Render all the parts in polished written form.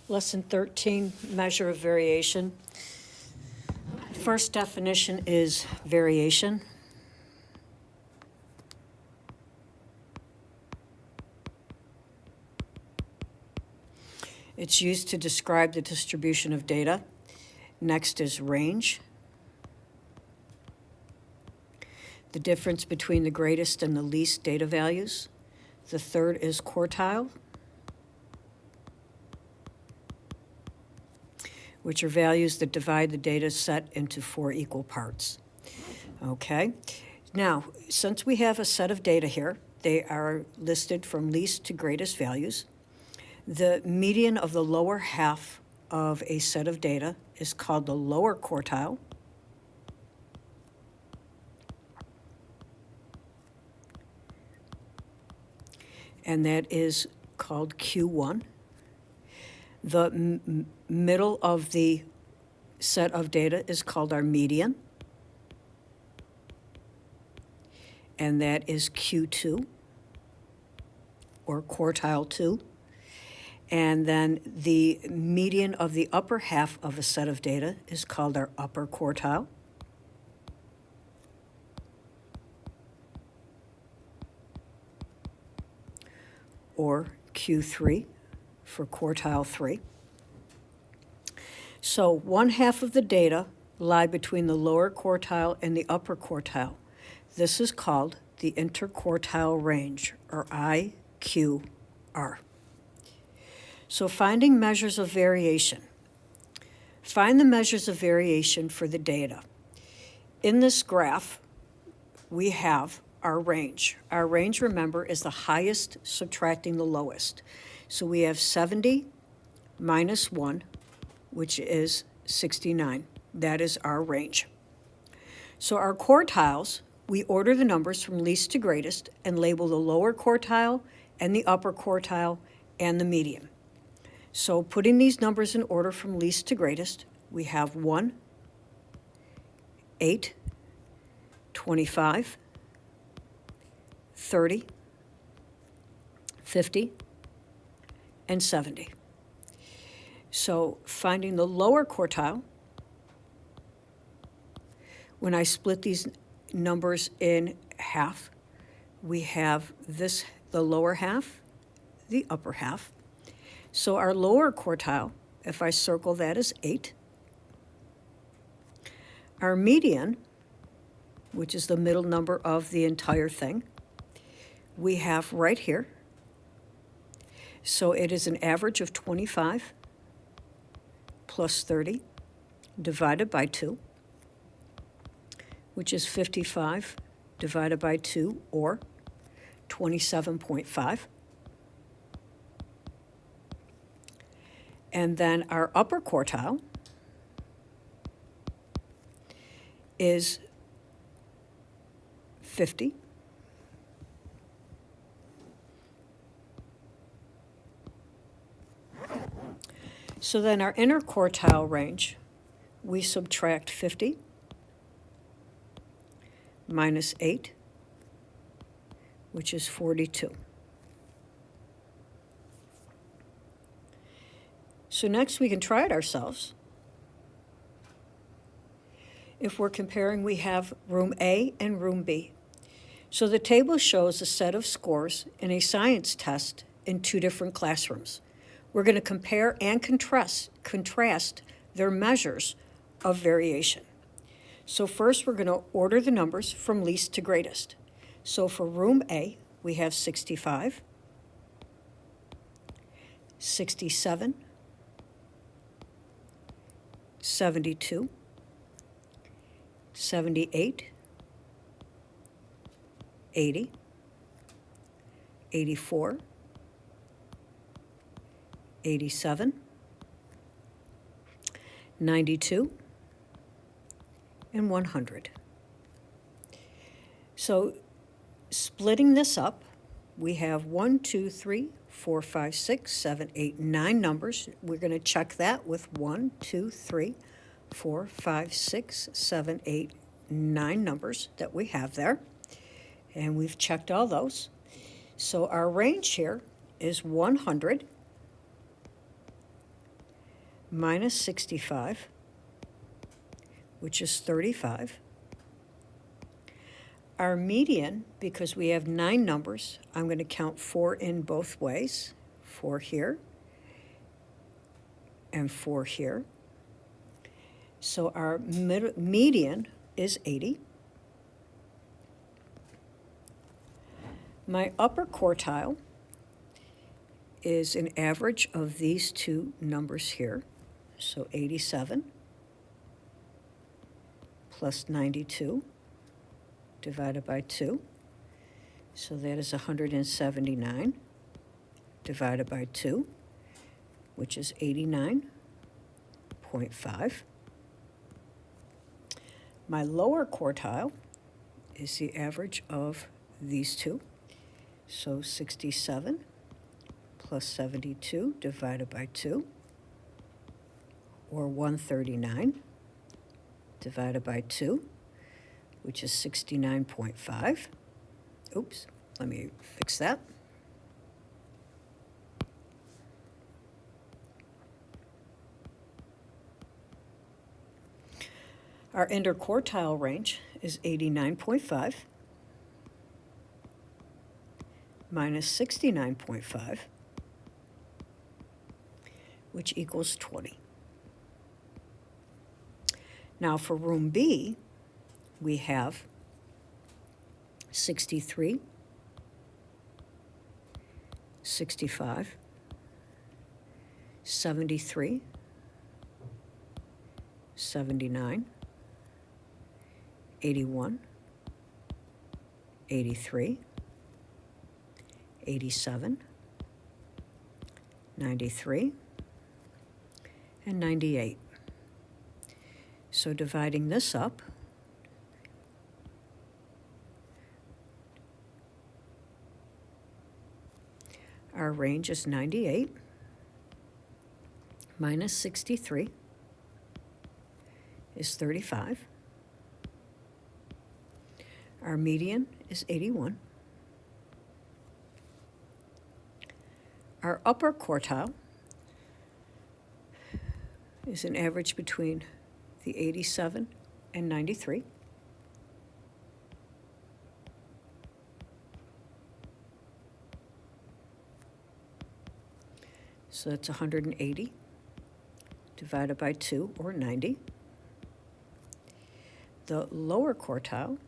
Lesson 13, measure of variation. First definition is variation. It's used to describe the distribution of data. Next is range. The difference between the greatest and the least data values. The third is quartile, which are values that divide the data set into 4 equal parts. Okay, now, since we have a set of data here, they are listed from least to greatest values. The median of the lower half of a set of data is called the lower quartile. And that is called Q1. The middle of the set of data is called our median, and that is Q2, or quartile 2. And then the median of the upper half of a set of data is called our upper quartile. Or Q3 for quartile 3. So 1/2 of the data lie between the lower quartile and the upper quartile. This is called the interquartile range, or IQR. So finding measures of variation. Find the measures of variation for the data. In this graph, we have our range. Our range, remember, is the highest subtracting the lowest. So we have 70 minus 1, which is 69. That is our range. So our quartiles, we order the numbers from least to greatest and label the lower quartile and the upper quartile and the median. So putting these numbers in order from least to greatest, we have 1, 8, 25, 30, 50, and 70. So finding the lower quartile, when I split these numbers in half, we have this, the lower half, the upper half. So our lower quartile, if I circle that as 8, our median, which is the middle number of the entire thing, we have right here. So it is an average of 25 plus 30 divided by 2, which is 55 divided by 2, or 27.5. And then our upper quartile is 50. So then our interquartile range, we subtract 50 minus 8, which is 42. So next we can try it ourselves. If we're comparing, we have room A and room B. So the table shows a set of scores in a science test in 2 different classrooms. We're going to compare and contrast their measures of variation. So first we're going to order the numbers from least to greatest. So for room A, we have 65, 67, 72, 78, 80, 84, 87, 92, and 100. So splitting this up, we have 1, 2, 3, 4, 5, 6, 7, 8, 9 numbers. We're going to check that with 1, 2, 3, 4, 5, 6, 7, 8, 9 numbers that we have there. And we've checked all those. So our range here is 100 minus 65, which is 35. Our median, because we have 9 numbers, I'm going to count 4 in both ways, 4 here and 4 here. So our median is 80. My upper quartile is an average of these two numbers here. So 87 plus 92 divided by 2. So that is 179 divided by 2, which is 89.5. My lower quartile is the average of these two. So 67 plus 72 divided by 2, or 139 divided by 2, which is 69.5. Oops, let me fix that. Our interquartile range is 89.5 minus 69.5, which equals 20. Now for room B, we have 63, 65, 73, 79, 81, 83, 87, 93, and 98. So dividing this up, our range is 98 minus 63 is 35. Our median is 81. Our upper quartile is an average between the 87 and 93. So that's 180 divided by 2, or 90. The lower quartile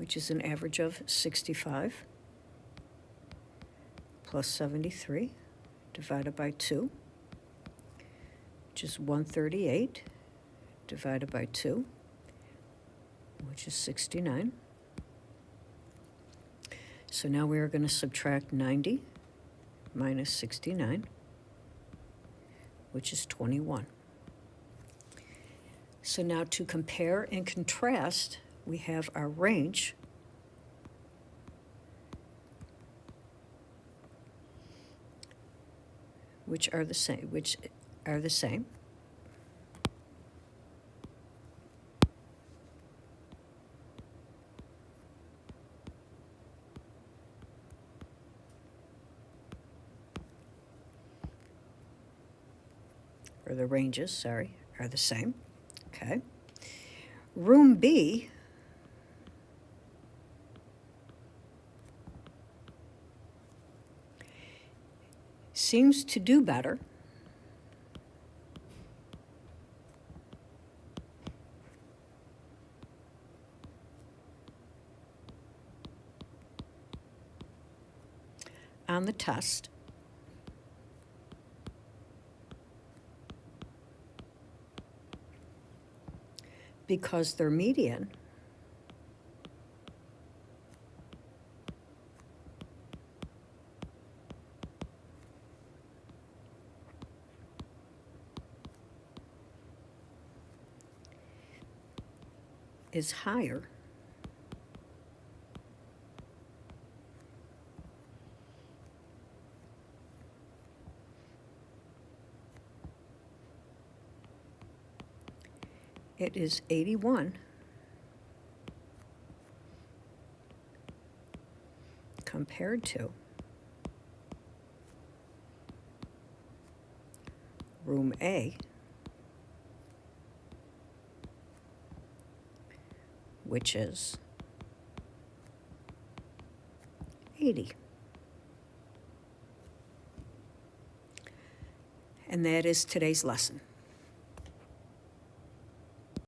which is an average of 65 plus 73 divided by 2, which is 138 divided by 2, which is 69. So now we are going to subtract 90 minus 69, which is 21. So now to compare and contrast, we have our range, which are the same. Or the ranges, sorry, are the same. Okay. Room B seems to do better. On the test. Because their median is higher it is 81 compared to room A, which is 80. And that is today's lesson.